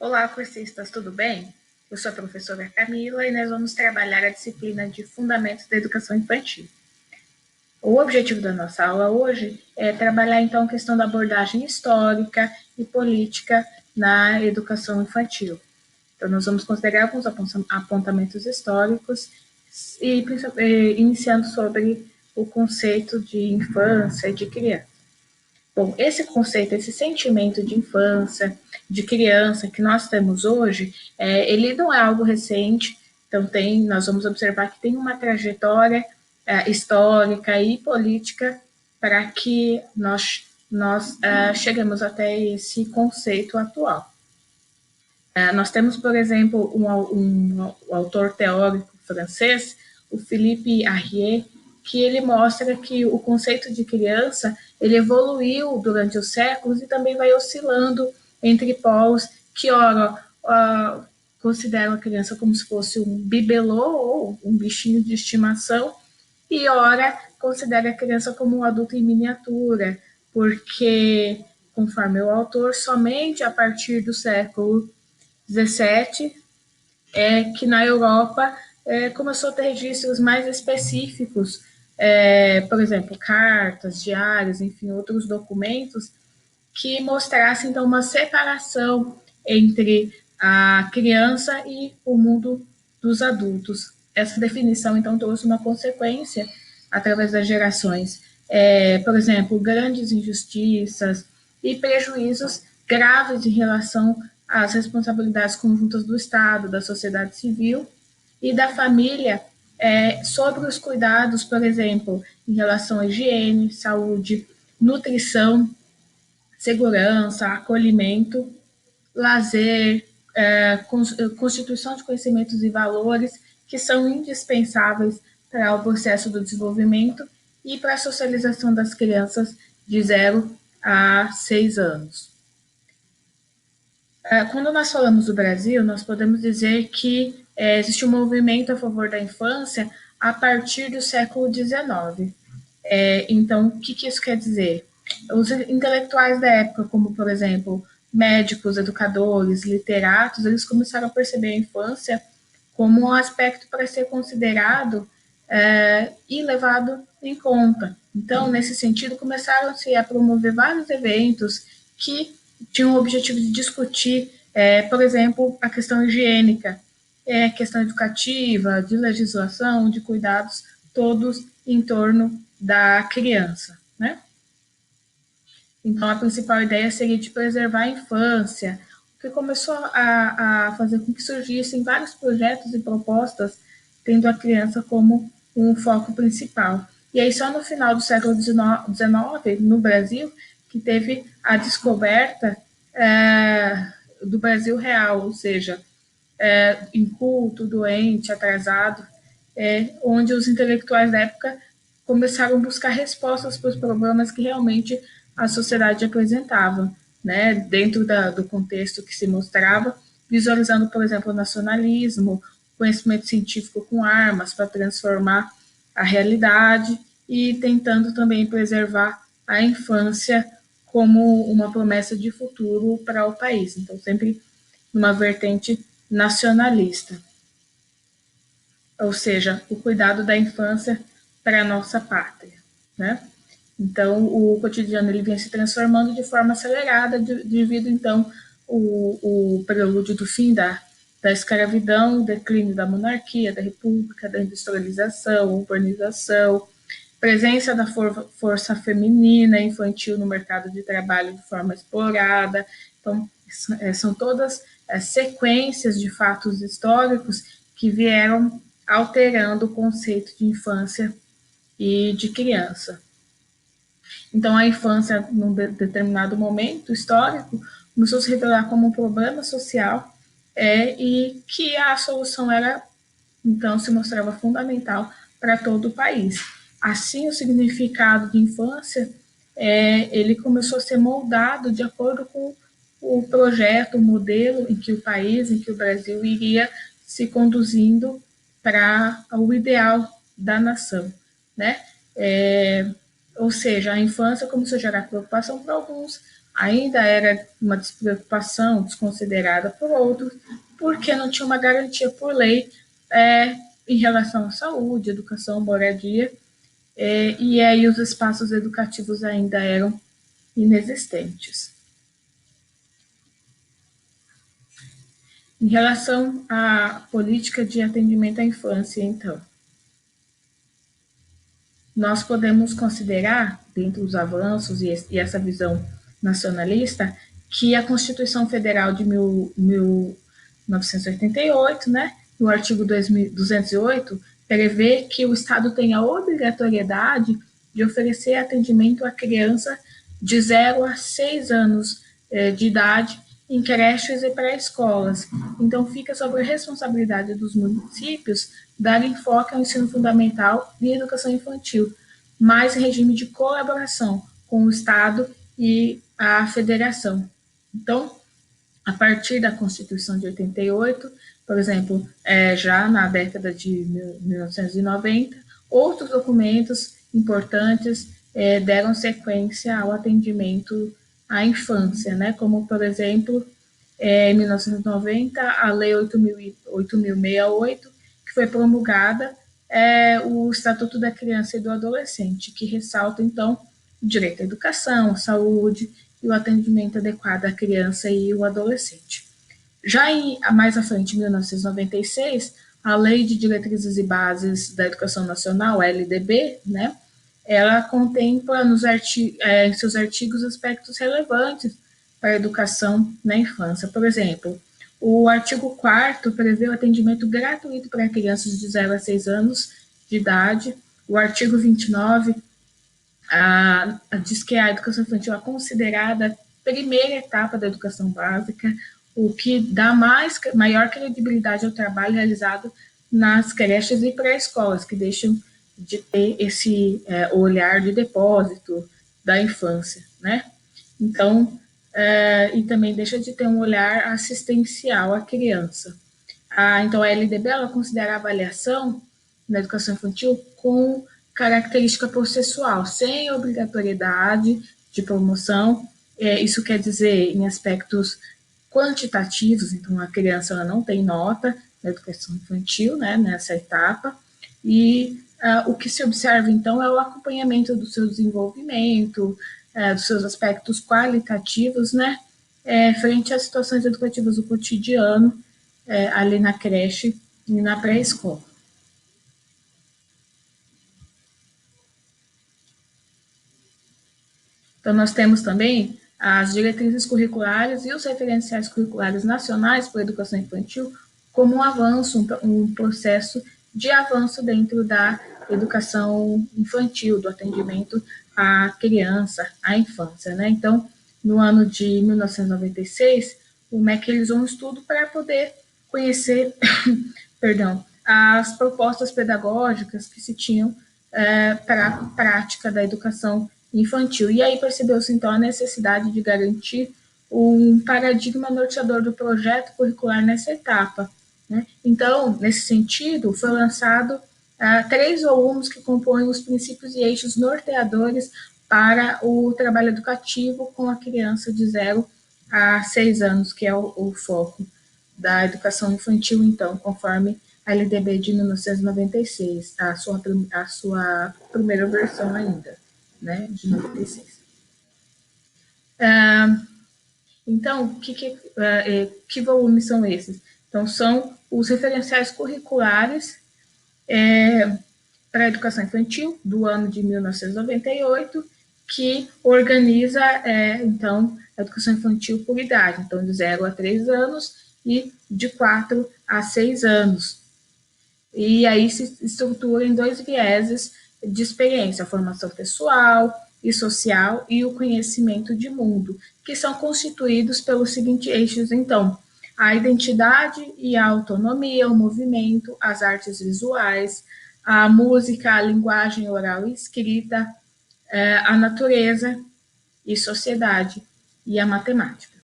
Olá, cursistas, tudo bem? Eu sou a professora Camila e nós vamos trabalhar a disciplina de Fundamentos da Educação Infantil. O objetivo da nossa aula hoje é trabalhar, então, a questão da abordagem histórica e política na educação infantil. Então, nós vamos considerar alguns apontamentos históricos e iniciando sobre o conceito de infância e de criança. Bom, esse conceito, esse sentimento de infância, de criança que nós temos hoje, ele não é algo recente, então nós vamos observar que tem uma trajetória histórica e política para que nós cheguemos até esse conceito atual. Nós temos, por exemplo, um autor teórico francês, o Philippe Arié, que ele mostra que o conceito de criança ele evoluiu durante os séculos e também vai oscilando entre polos que, ora, consideram a criança como se fosse um bibelô ou um bichinho de estimação, e ora considera a criança como um adulto em miniatura, porque, conforme o autor, somente a partir do século 17 que na Europa começou a ter registros mais específicos, por exemplo, cartas, diários, enfim, outros documentos que mostrassem então uma separação entre a criança e o mundo dos adultos. Essa definição então trouxe uma consequência através das gerações, por exemplo, grandes injustiças e prejuízos graves em relação às responsabilidades conjuntas do Estado, da sociedade civil e da família sobre os cuidados, por exemplo, em relação à higiene, saúde, nutrição, segurança, acolhimento, lazer, constituição de conhecimentos e valores que são indispensáveis para o processo do desenvolvimento e para a socialização das crianças de 0 a 6 anos. Quando nós falamos do Brasil, nós podemos dizer que existe um movimento a favor da infância a partir do século XIX. Então, o que isso quer dizer? Os intelectuais da época, como, por exemplo, médicos, educadores, literatos, eles começaram a perceber a infância como um aspecto para ser considerado e levado em conta. Então, nesse sentido, começaram-se a promover vários eventos que tinham o objetivo de discutir, por exemplo, a questão higiênica, questão educativa, de legislação, de cuidados, todos em torno da criança, né? Então, a principal ideia seria de preservar a infância, o que começou a fazer com que surgissem vários projetos e propostas, tendo a criança como um foco principal. E aí, só no final do século XIX, no Brasil, que teve a descoberta do Brasil real, ou seja, inculto, doente, atrasado, onde os intelectuais da época começaram a buscar respostas para os problemas que realmente a sociedade apresentava, né, dentro do contexto que se mostrava, visualizando, por exemplo, o nacionalismo, conhecimento científico com armas para transformar a realidade e tentando também preservar a infância como uma promessa de futuro para o país. Então, sempre numa vertente nacionalista. Ou seja, o cuidado da infância para a nossa pátria, né? Então, o cotidiano ele vem se transformando de forma acelerada devido, então, o prelúdio do fim da escravidão, o declínio da monarquia, da república, da industrialização, urbanização, presença da força feminina e infantil no mercado de trabalho de forma explorada. Então, são todas sequências de fatos históricos que vieram alterando o conceito de infância e de criança. Então, a infância, num determinado momento histórico, começou a se revelar como um problema social e que a solução era, então, se mostrava fundamental para todo o país. Assim, o significado de infância, ele começou a ser moldado de acordo com o projeto, o modelo em que o país, em que o Brasil iria se conduzindo para o ideal da nação, né? Ou seja, a infância começou a gerar preocupação para alguns, ainda era uma despreocupação, desconsiderada por outros, porque não tinha uma garantia por lei em relação à saúde, educação, moradia, e aí os espaços educativos ainda eram inexistentes. Em relação à política de atendimento à infância, então, nós podemos considerar, dentro dos avanços e essa visão nacionalista, que a Constituição Federal de 1988, né, no artigo 208, prevê que o Estado tem a obrigatoriedade de oferecer atendimento à criança de 0 a 6 anos de idade em creches e pré-escolas. Então, fica sobre a responsabilidade dos municípios dar enfoque ao ensino fundamental e educação infantil, mais em regime de colaboração com o Estado e a federação. Então, a partir da Constituição de 88, por exemplo, já na década de 1990, outros documentos importantes deram sequência ao atendimento à infância, né? Como, por exemplo, em 1990, a Lei 8.068, que foi promulgada, o Estatuto da Criança e do Adolescente, que ressalta, então, o direito à educação, à saúde e o atendimento adequado à criança e o adolescente. Já mais à frente, em 1996, a Lei de Diretrizes e Bases da Educação Nacional, a LDB, né, ela contempla em seus artigos aspectos relevantes para a educação na infância. Por exemplo, o artigo 4º prevê o atendimento gratuito para crianças de 0 a 6 anos de idade. O artigo 29 diz que a educação infantil é considerada a primeira etapa da educação básica, o que dá maior credibilidade ao trabalho realizado nas creches e pré-escolas, que deixam de ter esse olhar de depósito da infância, né? Então, e também deixa de ter um olhar assistencial à criança. Então, a LDB ela considera a avaliação na educação infantil com característica processual, sem obrigatoriedade de promoção. Isso quer dizer em aspectos quantitativos, então a criança ela não tem nota na educação infantil, né, nessa etapa, e o que se observa, então, é o acompanhamento do seu desenvolvimento, dos seus aspectos qualitativos, né, frente às situações educativas do cotidiano, ali na creche e na pré-escola. Então, nós temos também as diretrizes curriculares e os referenciais curriculares nacionais para a educação infantil como um avanço, um processo de avanço dentro da educação infantil, do atendimento à criança, à infância, né? Então, no ano de 1996, o MEC realizou um estudo para poder conhecer, perdão, as propostas pedagógicas que se tinham para a prática da educação infantil. E aí percebeu-se, então, a necessidade de garantir um paradigma norteador do projeto curricular nessa etapa. Né? Então, nesse sentido, foi lançado 3 volumes que compõem os princípios e eixos norteadores para o trabalho educativo com a criança de 0 a 6 anos, que é o foco da educação infantil, então, conforme a LDB de 1996, a sua primeira versão ainda, né, de 96. Então, que volumes são esses? Então, são os referenciais curriculares para a educação infantil do ano de 1998, que organiza, então, a educação infantil por idade, então, de 0 a 3 anos e de 4 a 6 anos. E aí se estrutura em 2 vieses de experiência, a formação pessoal e social e o conhecimento de mundo, que são constituídos pelos seguintes eixos, então, a identidade e a autonomia, o movimento, as artes visuais, a música, a linguagem oral e escrita, a natureza e sociedade e a matemática.